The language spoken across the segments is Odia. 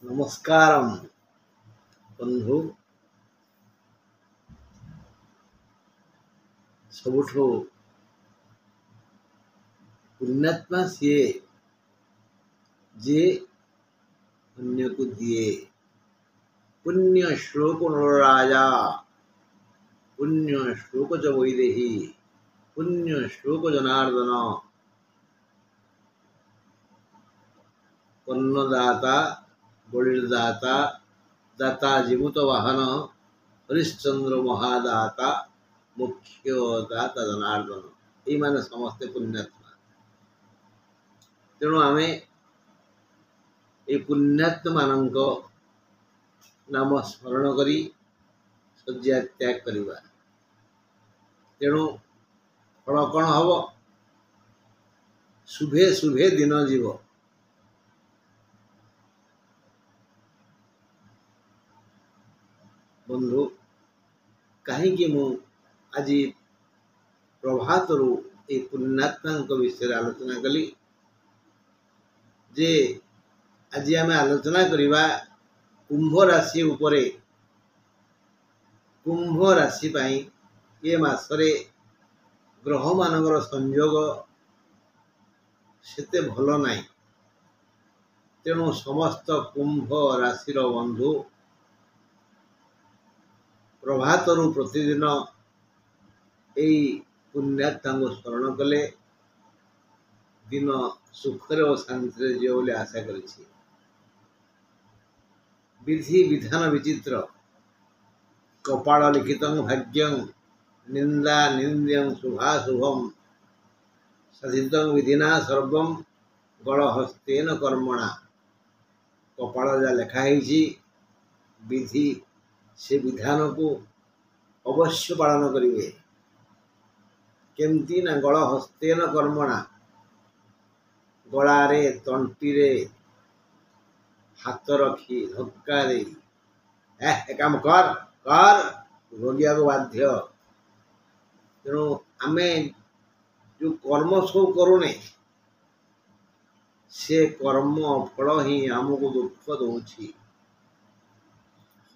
नमस्कारम बंधु सबुठो पुण्यात्मा सीए जे अन्य को दिए पुण्य श्लोक राजा पुण्य श्लोक च वैदेही पुण्य श्लोक जनार्दन कन्नदाता बलिदाता दाता जीमुत वाहन हरिश्चंद्र महादाता मुख्यदाता जनार्दन ये माने समस्ते पुण्यात्मा तेणु आमे ये पुण्यात्मा मानक नाम स्मरण करी शଯ୍ୟା त्याग करिबा तेणु फल कौन हम शुभे शुभे दिन जीव बंधु कहीं मु आज प्रभात रु ये पुण्यात्मा विषय आलोचना कली जे आज आम आलोचना करिबा कुंभ राशि उपरे कुंभ राशि पाई ये मासरे ग्रह मानकर संयोग सेते भल नाई तेणु समस्त कुंभ राशि बंधु प्रभात रु प्रतिदिन यही पुण्यात्मा स्मरण कले दिन सुखरे और शांति जीव बोली आशा करिछि। विधि विधान विचित्र कपाल लिखित भाग्यं निंदा निंद्यं शुभाशुभम साधित विधिना सर्वं गलहस्तेन कर्मणा कपाल जा लेखा है विधि से विधान को अवश्य पालन करेंगे केमती ना गलहस्तेन कर्मणा गलारे तंटी रे हाथ रखी धक्का दे काम कर कर रोगिया को बाध्य तेणु आमे जो कर्म सब करूने से कर्म फल ही आमको दुख दौची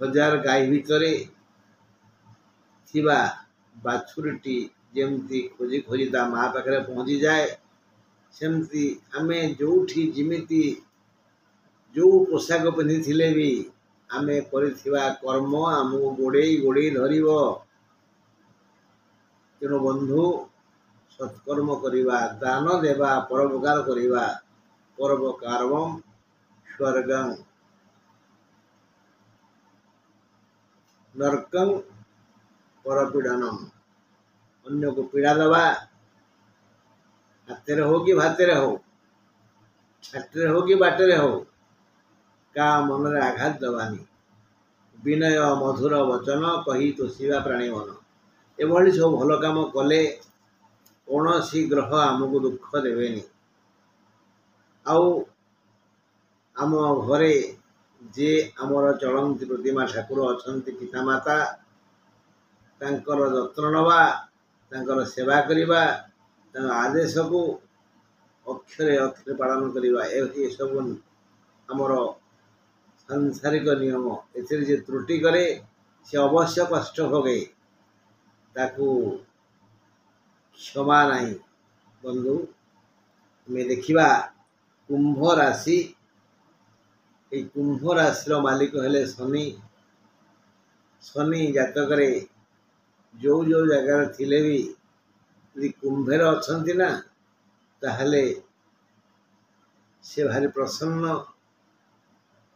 हजार गाई भितर थिबा बाछुरीटी जेमती खोजी खोजी ता माँ पाखे पहुँची जाए सेमती आमे जोठी जिमिति जो पोशाक पिंधि भी आमे करिथिबा कर्म आमको गोड़े गोड़े धरिब तेणु बंधु सत्कर्म करिबा दान देवा परोपकार करिबा परोपकारम स्वर्गं नरकं परपीड़नम अन्य को पीड़ा दबा हाथ हो कि भाତରେ हो छाटे हो कि बाटे हो का मन रे आघात दबानी विनय मधुर वचन कही तोषिबा प्राणी मन एभली सब भल काम कले कौन सी ग्रह आमको दुख देवेनी आउ आम घरे जे आमर चलती प्रतिमा ठाकुर अछंती पितामाता तांकर जत्न नवा तांकर सेवा करिबा तांकर आदेश को अक्षरे अक्षरे पालन करिबा ए सब आमर सांसारिक नियम एथिरे जे त्रुटि करे से अवश्य कष्ट भोगे ताकू क्षमा नहीं बंधु मैं देखिबा कुंभ राशि ये कुंभ राशि मालिक हेले शनि शनि जातक जो जो जगार थिले भी यदि कुंभेर अछंती ना ताहले से भारी प्रसन्न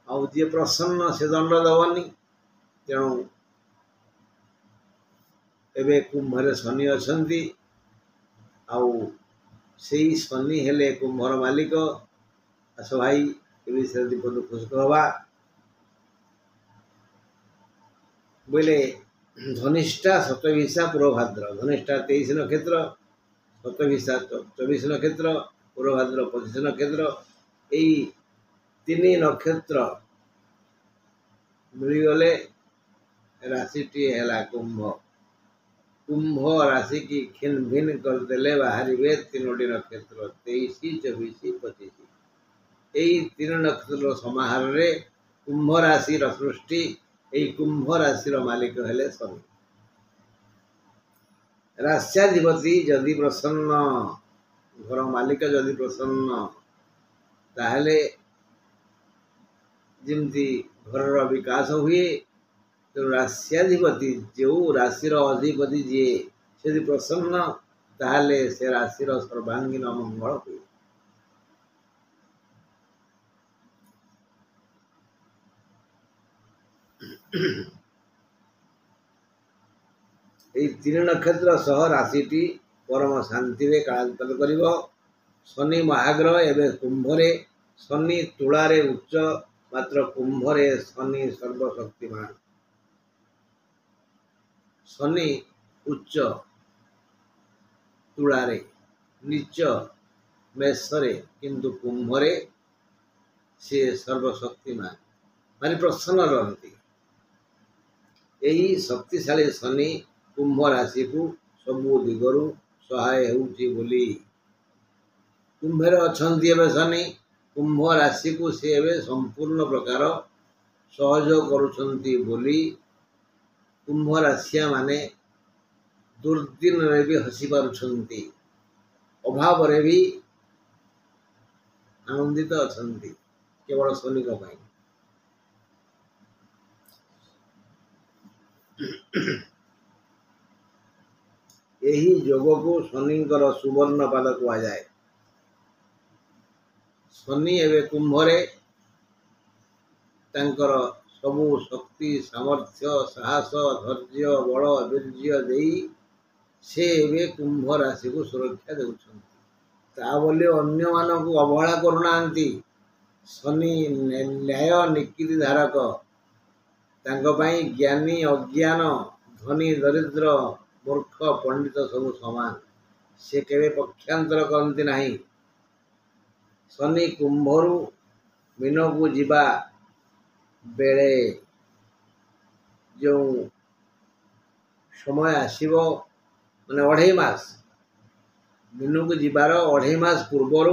आउ जे प्रसन्न से दंड दबनी तेणु एबे कुंभरे शनि अछंती आउ से शनि हेले कुंभर मालिक आस भाई ए विषय दीप दुख हवा बोले धनिष्ठा शतभिषा पूर्वभाद्र धनिष्ठा 23 नक्षत्र शतभिषा 24 नक्षत्र पूर्वभाद्र 25 नक्षत्र यही 3 नक्षत्र मिलगले राशिटी है कुंभ कुंभ राशि की खिन भिन करदे बाहर 3 नक्षत्र 23 24 25 यही 3 नक्षत्र समाहार रे कुंभ राशि सृष्टि यही कुंभ राशि मालिक हेले शनि। राष्ट्राधिपति जदि प्रसन्न घर मालिक जदि प्रसन्न ताहले जमती घर विकास हुए। तो राष्ट्राधिपति जो राशि अधिपति जी से प्रसन्न ताहले से राशि सर्वांगीन मंगल हुए। এই तीन नक्षत्र सह राशिटी परम शांति रे कालांतर करिवो। शनि महाग्रह एवं कुंभरे शनि तुलारे उच्च मात्र कुंभरे शनि सर्वशक्तिमान। शनि उच्च तुलारे नीच मेषरे किंतु कुंभरे से सर्वशक्तिमान माने प्रसन्न रहती। यही शक्तिशाली शनि कुंभ राशि को सबु दिगरु सहाय होउची बोली कुंभर अछंती एवं शनि कुंभ राशि को से एवं संपूर्ण प्रकार सहयोग करुछंती बोली कुंभ राशिया माने दुर्दिन रे भी हसी पारुछंती अभाव रे भी आनंदित अछंती केवल शनि को पाई। यही योग को शनिंकर सुवर्ण पाद कह जाए। शनि एवं कुंभरे तांकर सबु शक्ति सामर्थ्य साहस धैर्य बल वीर्य देई से एवं कुंभ राशि को सुरक्षा देउछंती बोली अन्य मानक अवहेला करुनांती। शनि न्याय निकृति धारक तांको पाई ज्ञानी अज्ञान धनी दरिद्र मूर्ख पंडित सब समान से केवे पक्षांतर करती नहीं। शनि कुंभरु मीन को जीवा बेले जो समय आसीबो माने 2.5 मास मीन को जीवार 2.5 मास पूर्वर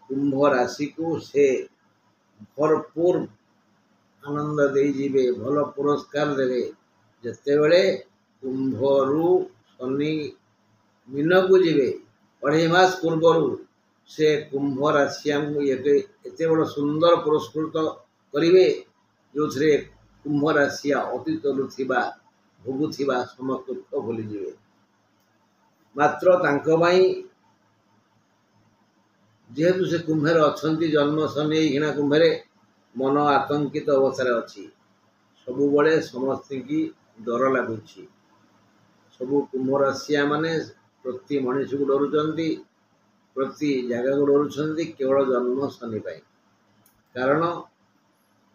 कुंभ राशि को से भरपूर आनंद दे जीवे भल पुरस्कार देवे। जते बेले कुंभरु शनि मीन को जीवे 2.5 मास पूर्वर से कुंभ राशिया एते बड़ सुंदर पुरस्कृत करिवे जो थे कुंभ राशिया अतीत भोगुथिबा समस्त दुख भूली जीवे। मात्र तांको भाई जेहेतु से कुंभर अछंती जन्म शनि हिणा कुंभरे मन आतंकित अवस्था अच्छी सबु बड़े समस्त की डर लगुच। सबु कुंभ राशिया माने प्रति मनुष्य को डरुचंती प्रति जगह को डरुचंती केवल जन्म शनि पाई। कारण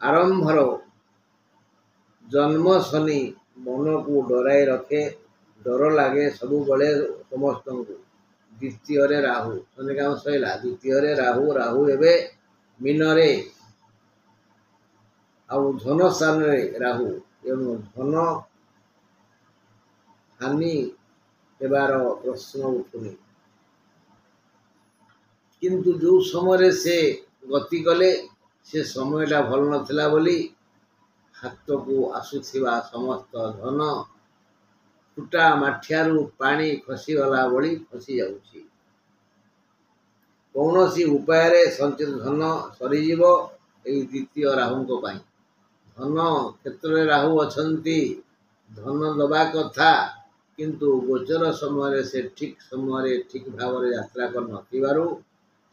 आरंभर जन्म शनि मन को डराई रखे डर लगे सबु बड़े समस्त को। द्वितीय राहु शनि काम सैला द्वितीय राहु राहु एवं मीन रे आउ धन स्थान रे राहु एवं धन हानि हेबार प्रश्न उठुनी। किंतु जो समय से गति कले से समयटा भल नथिला बोली हाथ को आसुथिबा समस्त धन फुटा माठियारू पानी खसीगला बड़ी खसी जाउची। कौनसी उपाय रे संचित धन सरीजीव एई द्वितीय राहुंको पाई। धन क्षेत्र में राहु अछंती धन दबा कथा किंतु गोचर समय से ठीक समय ठीक भाव में यात्रा कर नथिबारु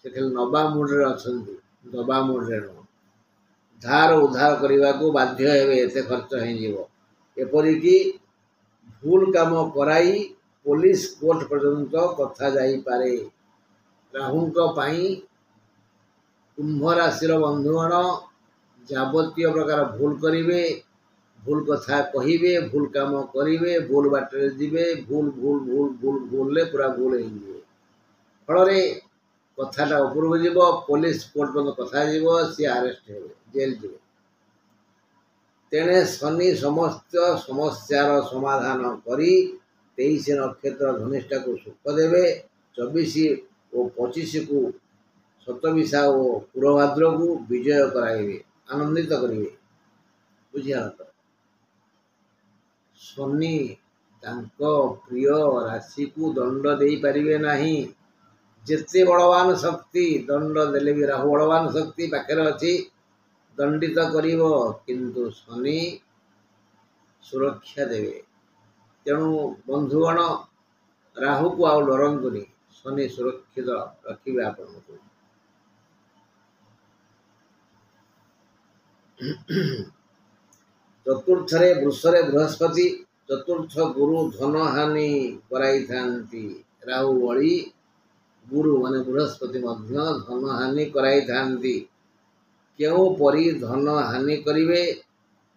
से खाली नबा मूड रे अछंती दबा मूड रे न धार उद्धार करने को बाध्य हेबे एते खर्च हो जीवो। एपरिकी भूल काम कराई पुलिस कोर्ट पर्यंत कथा जाई पारे। राहुंको पाई कुंभ राशि बंधुगण जाबतीय प्रकार भूल करिवे भूल कथा कहिबे भूल काम करिवे भूल बाटरे जीवे भूल भूल भूल भूल भूल पूरा भूल हो जीवे। फल कथाटा उपरକୁ जीव पुलिस कोर्ट पर्यंत कथा जीव सी आरेस्ट हे जेल जीवे। तेणे शनि समस्त समस्यार समाधान करी 23 नक्षत्र धनिष्ठा को सुख देवे 24 और 25 को शतविशा और पूर्वभाद्र को विजय कराइबे आनंदित करिवे। ବୁଝିଗଲା ତ? ଶନି ତାଙ୍କ ପ୍ରିୟ ରାଶିକୁ ଦଣ୍ଡ ଦେଇପାରିବେ ନାହିଁ। ଯେତେ ବଳବାନ ଶକ୍ତି ଦଣ୍ଡ ଦେଲେ ବି ରାହୁ ବଳବାନ ଶକ୍ତି ପାଖରେ ଅଛି, ଦଣ୍ଡିତ କରିବ, କିନ୍ତୁ ଶନି ସୁରକ୍ଷା ଦେବେ। ତେଣୁ ବନ୍ଧୁଗଣ, ରାହୁକୁ ଆଉ ଡରନ୍ତୁନି, ଶନି ସୁରକ୍ଷିତ ରଖିବେ ଆପଣଙ୍କୁ। ଚତୁର୍ଥରେ ବୃଷରେ ବୃହସ୍ପତି, ଚତୁର୍ଥ ଗୁରୁ ଧନ ହାନି କରାଇଥାନ୍ତି। ରାହୁ ଭଳି ଗୁରୁ ମାନେ ବୃହସ୍ପତି ମଧ୍ୟ ଧନ ହାନି କରାଇଥାନ୍ତି। କେଉଁପରି ଧନ ହାନି କରିବେ?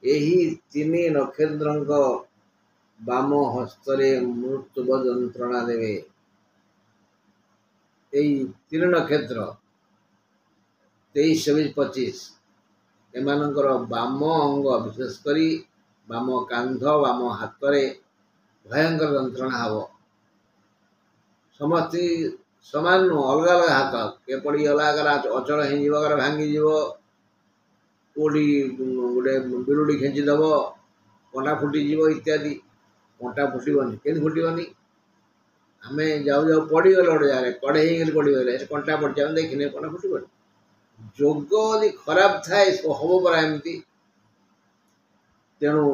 ଏହି ତିନି ନକ୍ଷତ୍ରଙ୍କ ବାମ ହସ୍ତରେ ମୃତ୍ୟୁବ ଯନ୍ତ୍ରଣା ଦେବେ। এই ତିନି ନକ୍ଷତ୍ର 23, 24, 25 ଏମାନଙ୍କର ବାମ ଅଙ୍ଗ, ବିଶେଷ କରି ବାମ କାନ୍ଧ, ବାମ ହାତରେ ଭୟଙ୍କର ଯନ୍ତ୍ରଣା ହେବ। ସମସ୍ତେ ସମାନ ନୁହଁ, ଅଲଗା ଅଲଗା ହାତ, କିଏ ପଡ଼ିଗଲା, କାହାର ଅଚଳ ହେଇଯିବ, କାହାର ଭାଙ୍ଗିଯିବ, କେଉଁଠି ଗୋଟେ ବିରୁଡ଼ି ଖେଞ୍ଚିଦେବ, କଣ୍ଟା ଫୁଟିଯିବ ଇତ୍ୟାଦି। କଣ୍ଟା ଫୁଟିବନି, କେମିତି ଫୁଟିବନି? ଆମେ ଯାଉ ଯାଉ ପଡ଼ିଗଲେ ଗୋଟେ ଜାଗାରେ, କଡ଼େଇ ହେଇକରି ପଡ଼ିଗଲେ, କଣ୍ଟା ପଡ଼ିଛି, ଆମେ ଦେଖିନେ, କଣ୍ଟା ଫୁଟିବନି। ଯୋଗ ଯଦି ଖରାପ ଥାଏ ହବ ପରା ଏମିତି। ତେଣୁ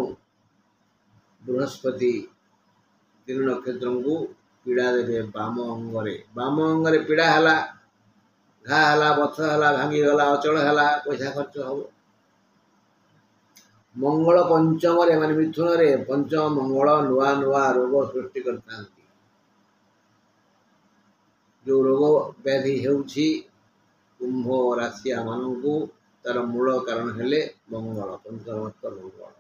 ବୃହସ୍ପତି ତିନି ନକ୍ଷତ୍ରଙ୍କୁ ପୀଡ଼ା ଦେବେ ବାମ ଅଙ୍ଗରେ। ବାମ ଅଙ୍ଗରେ ପୀଡ଼ା ହେଲା, ଘା ହେଲା, ବଥ ହେଲା, ଭାଙ୍ଗିଗଲା, ଅଚଳ ହେଲା, ପଇସା ଖର୍ଚ୍ଚ ହେବ। ମଙ୍ଗଳ ପଞ୍ଚମରେ ମାନେ ମିଥୁନରେ, ପଞ୍ଚମ ମଙ୍ଗଳ ନୂଆ ନୂଆ ରୋଗ ସୃଷ୍ଟି କରିଥାନ୍ତି। ଯେଉଁ ରୋଗ ବ୍ୟାଧି ହେଉଛି କୁମ୍ଭ ରାଶିଆ ମାନଙ୍କୁ, ତାର ମୂଳ କାରଣ ହେଲେ ମଙ୍ଗଳ, ପଞ୍ଚମସ୍ତ ମଙ୍ଗଳ।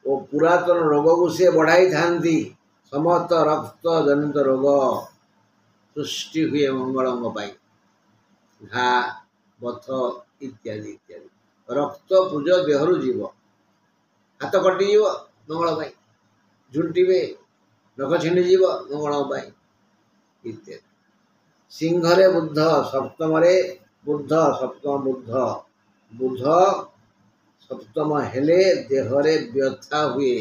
ଓ ପୁରାତନ ରୋଗକୁ ସେ ବଢ଼ାଇଥାନ୍ତି। ସମସ୍ତ ରକ୍ତ ଜନିତ ରୋଗ ସୃଷ୍ଟି ହୁଏ ମଙ୍ଗଳଙ୍କ ପାଇଁ, ଘା, ବଥ ଇତ୍ୟାଦି ଇତ୍ୟାଦି। ରକ୍ତ ପୁଜ ଦେହରୁ ଯିବ, ହାତ କଟିଯିବ ମଙ୍ଗଳ ପାଇଁ, ଝୁଣ୍ଟିବେ, ନଖ ଛିଣ୍ଡିଯିବ ମଙ୍ଗଳଙ୍କ ପାଇଁ ଇତ୍ୟାଦି। ସିଂହରେ ବୁଧ, ସପ୍ତମରେ ବୁଧ, ସପ୍ତମ ବୁଧ। ବୁଧ ସପ୍ତମ ହେଲେ ଦେହରେ ବ୍ୟଥା ହୁଏ।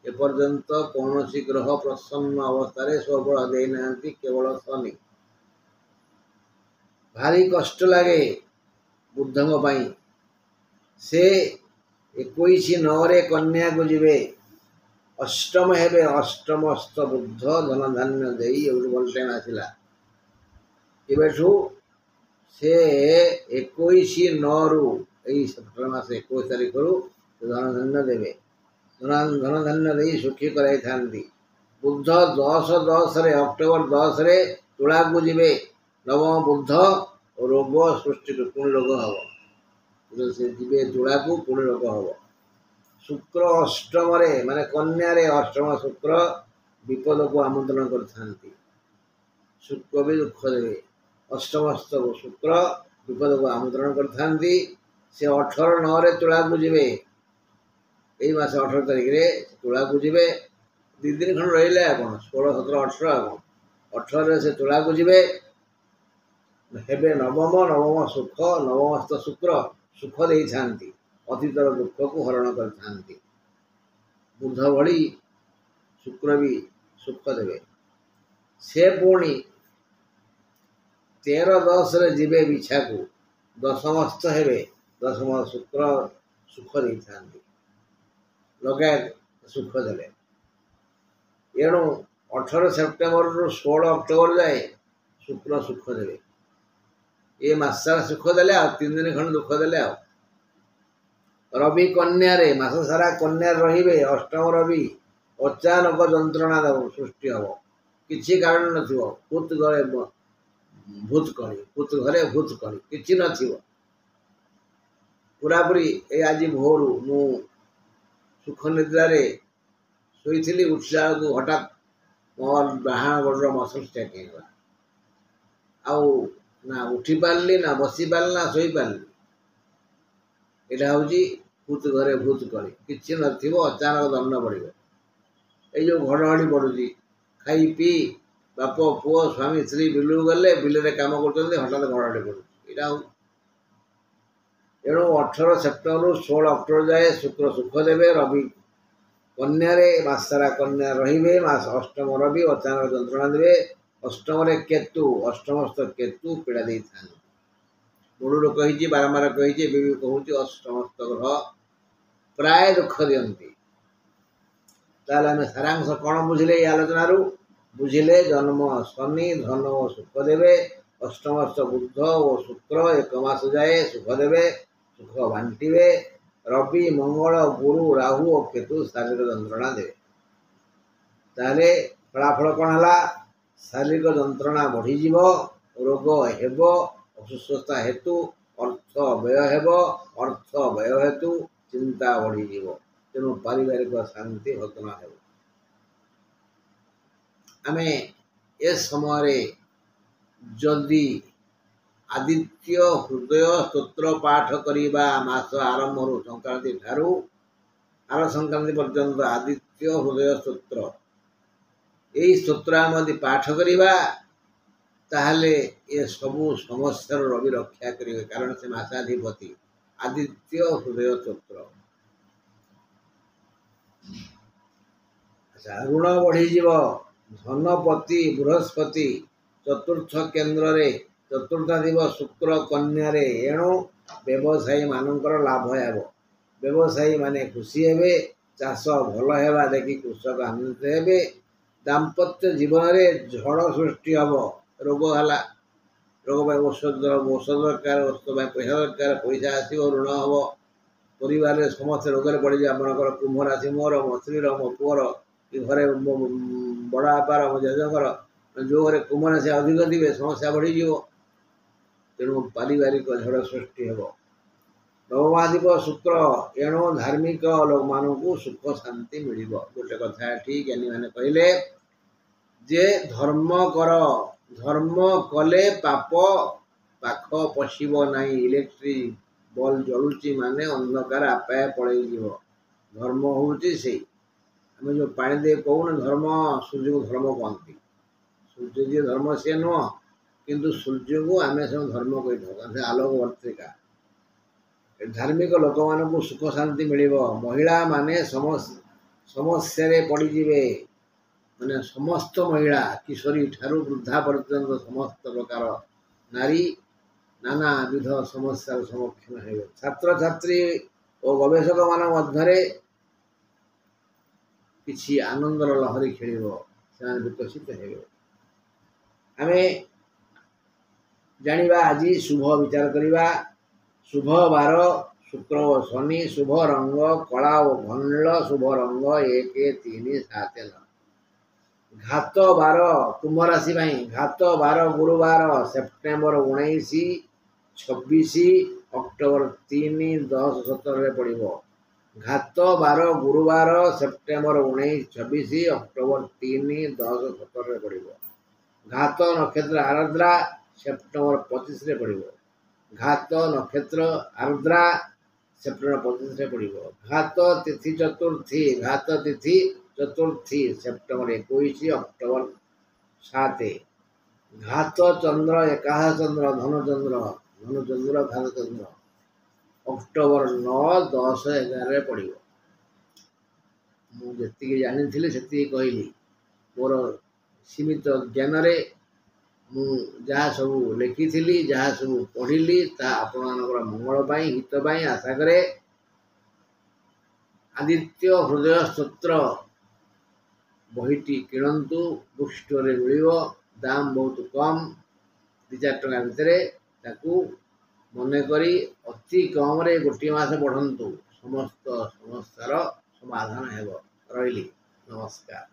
ଏପର୍ଯ୍ୟନ୍ତ କୌଣସି ଗ୍ରହ ପ୍ରସନ୍ନ ଅବସ୍ଥାରେ ସ୍ୱବଳ ଦେଇନାହାନ୍ତି, କେବଳ ଶନି। ଭାରି କଷ୍ଟ ଲାଗେ ବୁଧଙ୍କ ପାଇଁ। ସେ 21/9ରେ କନ୍ୟାକୁ ଯିବେ, ଅଷ୍ଟମ ହେବେ। ଅଷ୍ଟମସ୍ତ ବୁଧ ଧନଧାନ୍ୟ ଦେଇ, ଏଉଠୁ ଭଲ ଟାଇମ୍ ଆସିଲା। ଏବେଠୁ ସେ 21/9ରୁ, ଏଇ ସେପ୍ଟେମ୍ବର ମାସ 21 ତାରିଖରୁ ଧନଧାନ୍ୟ ଦେବେ। ଧନଧାନ୍ୟ ଦେଇ ସୁଖୀ କରାଇଥାନ୍ତି। ବୁଧ 10/10ରେ, ଅକ୍ଟୋବର 10ରେ ତୁଳାକୁ ଯିବେ। ନବମ ବୁଧ ରୋଗ ସୃଷ୍ଟି, ପୁଣି ରୋଗ ହେବ। ସେ ଯିବେ ତୁଳାକୁ, ପୁଣି ରୋଗ ହେବ। ଶୁକ୍ର ଅଷ୍ଟମରେ ମାନେ କନ୍ୟାରେ, ଅଷ୍ଟମ ଶୁକ୍ର ବିପଦକୁ ଆମନ୍ତ୍ରଣ କରିଥାନ୍ତି। ଶୁକ୍ର ବି ଦୁଃଖ ଦେବେ। ଅଷ୍ଟମସ୍ତ ଶୁକ୍ର ବିପଦକୁ ଆମନ୍ତ୍ରଣ କରିଥାନ୍ତି। ସେ 18/9ରେ ତୁଳାକୁ ଯିବେ। ଏଇ ମାସ 18 ତାରିଖରେ ତୁଳାକୁ ଯିବେ। 2 ଦିନ ଖଣ୍ଡେ ରହିଲେ ଆଉ କ'ଣ, 16, 17, 18 ଆଉ କ'ଣ। 18ରେ ସେ ତୁଳାକୁ ଯିବେ, ହେବେ ନବମ। ନବମ ସୁଖ, ନବମସ୍ତ ଶୁକ୍ର ସୁଖ ଦେଇଥାନ୍ତି, ଅତୀତର ଦୁଃଖକୁ ହରଣ କରିଥାନ୍ତି। ବୁଧ ଭଳି ଶୁକ୍ର ବି ସୁଖ ଦେବେ। ସେ ପୁଣି 13/10ରେ ଯିବେ ବିଛାକୁ, ଦଶମସ୍ତ ହେବେ। ଦଶମ ଶୁକ୍ର ସୁଖ ଦେଇଥାନ୍ତି, ଲଗାୟତ ସୁଖ ଦେଲେ। ଏଣୁ 18 ସେପ୍ଟେମ୍ବରରୁ 16 ଅକ୍ଟୋବର ଯାଏ ଶୁକ୍ର ସୁଖ ଦେବେ। ଏ ମାସ ସାରା ସୁଖ ଦେଲେ, ଆଉ 3 ଦିନ ଖଣ୍ଡେ ଦୁଃଖ ଦେଲେ ଆଉ। ରବି କନ୍ୟାରେ, ମାସ ସାରା କନ୍ୟାରେ ରହିବେ। ଅଷ୍ଟମ ରବି ଅଚାନକ ଯନ୍ତ୍ରଣା ଦେବ, ସୃଷ୍ଟି ହେବ, କିଛି କାରଣ ନଥିବ। ଭୂତ ଘରେ ଭୂତ କଳି, କିଛି ନଥିବ। ପୁରାପୁରି ଏଇ ଆଜି ଭୋରୁ ମୁଁ ସୁଖ ନିଦ୍ରାରେ ଶୋଇଥିଲି, ଉଠିଲା ବେଳକୁ ହଠାତ୍ ମୋ ଡାହାଣ ଗୋଡ଼ର ମସଲ୍ସ ଟାଇଟ୍ ହେଇଗଲା। ଆଉ ନା ଉଠି ପାରିଲି, ନା ବସି ପାରିଲି, ନା ଶୋଇପାରିଲି। ଏଇଟା ହେଉଛି ଭୂତ ଘରେ ଭୂତ କଳି, କିଛି ନଥିବ, ଅଚାନକ ଦଣ୍ଡ ପଡ଼ିବ। ଏଇ ଯେଉଁ ଘଡ଼ଘଡ଼ି ପଡ଼ୁଛି, ଖାଇ ପିଇ ବାପ ପୁଅ ସ୍ୱାମୀ ସ୍ତ୍ରୀ ବିଲକୁ ଗଲେ, ବିଲରେ କାମ କରୁଛନ୍ତି, ହଠାତ୍ ଘଡ଼ଘଡ଼ି ପଡ଼ୁଛି। ଏଇଟା ହେଉଛି। ତେଣୁ 18 ସେପ୍ଟେମ୍ବରରୁ 16 ଅକ୍ଟୋବର ଯାଏ ଶୁକ୍ର ସୁଖ ଦେବେ। ରବି କନ୍ୟାରେ ମାସ ସାରା କନ୍ୟା ରହିବେ। ମାସ ଅଷ୍ଟମ ରବି ଅଚାନକ ଯନ୍ତ୍ରଣା ଦେବେ। ଅଷ୍ଟମରେ କେତୁ, ଅଷ୍ଟମସ୍ଥ କେତୁ ପୀଡ଼ା ଦେଇଥାନ୍ତି। ମୂଳରୁ କହିଛି, ବାରମ୍ବାର କହିଛି, ଏବେ ବି କହୁଛି, ଅଷ୍ଟମସ୍ଥ ଗ୍ରହ ପ୍ରାୟ ଦୁଃଖ ଦିଅନ୍ତି। ତାହେଲେ ଆମେ ସାରାଂଶ କ'ଣ ବୁଝିଲେ ଏଇ ଆଲୋଚନାରୁ? ବୁଝିଲେ ଜନ୍ମ ଶନି ଧନ ଓ ସୁଖ ଦେବେ। ଅଷ୍ଟମସ୍ଥ ବୁଧ ଓ ଶୁକ୍ର 1 ମାସ ଯାଏ ସୁଖ ଦେବେ, ସୁଖ ବାଣ୍ଟିବେ। ରବି ମଙ୍ଗଳ ଗୁରୁ ରାହୁ ଓ କେତୁ ଶାରୀରିକ ଯନ୍ତ୍ରଣା ଦେବେ। ତାହେଲେ ଫଳାଫଳ କ'ଣ ହେଲା? ଶାରୀରିକ ଯନ୍ତ୍ରଣା ବଢ଼ିଯିବ, ରୋଗ ହେବ, ଅସୁସ୍ଥତା ହେତୁ ଅର୍ଥ ବ୍ୟୟ ହେବ, ଅର୍ଥ ବ୍ୟୟ ହେତୁ ଚିନ୍ତା ବଢ଼ିଯିବ। ତେଣୁ ପାରିବାରିକ ଶାନ୍ତି ଭଗ୍ନ ହେବ। ଆମେ ଏ ସମୟରେ ଯଦି ଆଦିତ୍ୟ ହୃଦୟ ସ୍ତୋତ୍ର ପାଠ କରିବା, ମାସ ଆରମ୍ଭରୁ ସଂକ୍ରାନ୍ତି ଠାରୁ ଆର ସଂକ୍ରାନ୍ତି ପର୍ଯ୍ୟନ୍ତ ଆଦିତ୍ୟ ହୃଦୟ ସ୍ତୋତ୍ର, ଏହି ସ୍ତୋତ୍ର ଆମେ ଯଦି ପାଠ କରିବା ତାହେଲେ ଏ ସବୁ ସମସ୍ୟାରୁ ରବି ରକ୍ଷା କରିବେ। କାରଣ ସେ ମାସାଧିପତି ଆଦିତ୍ୟ ହୃଦୟ ସ୍ତୋତ୍ର। ଋଣ ବଢ଼ିଯିବ। ଧନପତି ବୃହସ୍ପତି ଚତୁର୍ଥ କେନ୍ଦ୍ରରେ, ଚତୁର୍ଥାଧିପ ଶୁକ୍ର କନ୍ୟାରେ, ଏଣୁ ବ୍ୟବସାୟୀ ମାନଙ୍କର ଲାଭ ହେବ। ବ୍ୟବସାୟୀ ମାନେ ଖୁସି ହେବେ। ଚାଷ ଭଲ ହେବା ଦେଖି କୃଷକ ଆନନ୍ଦିତ ହେବେ। ଦାମ୍ପତ୍ୟ ଜୀବନରେ ଝଡ଼ ସୃଷ୍ଟି ହେବ। ରୋଗ ହେଲା, ରୋଗ ପାଇଁ ଔଷଧ ଦରକାର, ଔଷଧ ପାଇଁ ପଇସା ଦରକାର, ପଇସା ଆସିବ, ଋଣ ହେବ। ପରିବାରରେ ସମସ୍ତେ ରୋଗରେ ପଡ଼ିଯିବେ। ଆପଣଙ୍କର କୁମ୍ଭ ରାଶି ମୋର, ମୋ ସ୍ତ୍ରୀର, ମୋ ପୁଅର, କି ଘରେ ମୋ ବଡ଼ ବାପାର, ମୋ ଜେଜେଙ୍କର, ଯେଉଁ ଘରେ କୁମ୍ଭ ରାଶି ଅଧିକ ଥିବେ ସମସ୍ୟା ବଢ଼ିଯିବ। ତେଣୁ ପାରିବାରିକ ଝଡ଼ ସୃଷ୍ଟି ହେବ। ନବମାଧିପ ଶୁକ୍ର, ଏଣୁ ଧାର୍ମିକ ଲୋକମାନଙ୍କୁ ସୁଖ ଶାନ୍ତି ମିଳିବ। ଗୋଟେ କଥା ଏଠି ଜ୍ଞାନୀମାନେ କହିଲେ ଯେ ଧର୍ମ କର, ଧର୍ମ କଲେ ପାପ ପାଖ ପଶିବ ନାହିଁ। ଇଲେକ୍ଟ୍ରିକ୍ ବଲ୍ ଜଳୁଛି ମାନେ ଅନ୍ଧକାର ଆପେ ପଳେଇଯିବ। ଧର୍ମ ହେଉଛି ସେଇ, ଆମେ ଯେଉଁ ପାଣି ଦେଇ କହୁନେ ଧର୍ମ, ସୂର୍ଯ୍ୟକୁ ଧର୍ମ କହନ୍ତି। ସୂର୍ଯ୍ୟ ଯିଏ ଧର୍ମ ସିଏ ନୁହଁ, କିନ୍ତୁ ସୂର୍ଯ୍ୟକୁ ଆମେ ସବୁ ଧର୍ମ କହିଥାଉ, ସେ ଆଲୋକ ବର୍ତ୍ତିକା। ଧାର୍ମିକ ଲୋକମାନଙ୍କୁ ସୁଖ ଶାନ୍ତି ମିଳିବ। ମହିଳାମାନେ ସମସ୍ୟାରେ ପଡ଼ିଯିବେ। ମାନେ ସମସ୍ତ ମହିଳା, କିଶୋରୀ ଠାରୁ ବୃଦ୍ଧା ପର୍ଯ୍ୟନ୍ତ ସମସ୍ତ ପ୍ରକାର ନାରୀ ନାନାବିଧ ସମସ୍ୟାର ସମ୍ମୁଖୀନ ହେବେ। ଛାତ୍ରଛାତ୍ରୀ ଓ ଗବେଷକମାନଙ୍କ ମଧ୍ୟରେ କିଛି ଆନନ୍ଦର ଲହରୀ ଖେଳିବ, ସେମାନେ ବିକଶିତ ହେବେ। ଆମେ ଜାଣିବା ଆଜି ଶୁଭ ବିଚାର କରିବା। ଶୁଭ ବାର ଶୁକ୍ର ଓ ଶନି, ଶୁଭ ରଙ୍ଗ କଳା ଓ ଘନୀଳ, ଶୁଭ ରଙ୍ଗ 1, 3, 7, 9। ଘାତ ବାର କୁମ୍ଭ ରାଶି ପାଇଁ, ଘାତ ବାର ଗୁରୁବାର ସେପ୍ଟେମ୍ବର 19, 26, ଅକ୍ଟୋବର 3, 10, 17ରେ ପଡ଼ିବ। ଘାତ ବାର ଗୁରୁବାର ସେପ୍ଟେମ୍ବର 19, 26, ଅକ୍ଟୋବର 3, 10, 17ରେ ପଡ଼ିବ। ଘାତ ନକ୍ଷତ୍ର ଆରଦ୍ରା ସେପ୍ଟେମ୍ବର 25ରେ ପଡ଼ିବ। ଘାତ ନକ୍ଷତ୍ର ଆରଦ୍ରା ସେପ୍ଟେମ୍ବର 25ରେ ପଡ଼ିବ। ଘାତ ତିଥି ଚତୁର୍ଥୀ, ଘାତ ତିଥି ଚତୁର୍ଥୀ ସେପ୍ଟେମ୍ବର 21, ଅକ୍ଟୋବର 7। ଘାତ ଚନ୍ଦ୍ର ଏକାଦଶ ଚନ୍ଦ୍ର ଧନଚନ୍ଦ୍ର, ଧନଚନ୍ଦ୍ର ଘାତ ଚନ୍ଦ୍ର ଅକ୍ଟୋବର 9, 10, 11ରେ ପଡ଼ିବ। ମୁଁ ଯେତିକି ଜାଣିଥିଲି ସେତିକି କହିଲି। ମୋର ସୀମିତ ଜ୍ଞାନରେ ମୁଁ ଯାହା ସବୁ ଲେଖିଥିଲି, ଯାହା ସବୁ ପଢ଼ିଲି, ତାହା ଆପଣମାନଙ୍କର ମଙ୍ଗଳ ପାଇଁ, ହିତ ପାଇଁ ଆଶା କରେ। ଆଦିତ୍ୟ ହୃଦୟ ସ୍ତୋତ୍ର ବହିଟି କିଣନ୍ତୁ, ବୁକ୍ ଷ୍ଟୋରରେ ମିଳିବ। ଦାମ ବହୁତ କମ୍, 2-4 ଟଙ୍କା ଭିତରେ। ତାକୁ ମନେକରି ଅତି କମରେ ଗୋଟିଏ ମାସ ପଢ଼ନ୍ତୁ, ସମସ୍ତ ସମସ୍ୟାର ସମାଧାନ ହେବ। ରହିଲି, ନମସ୍କାର।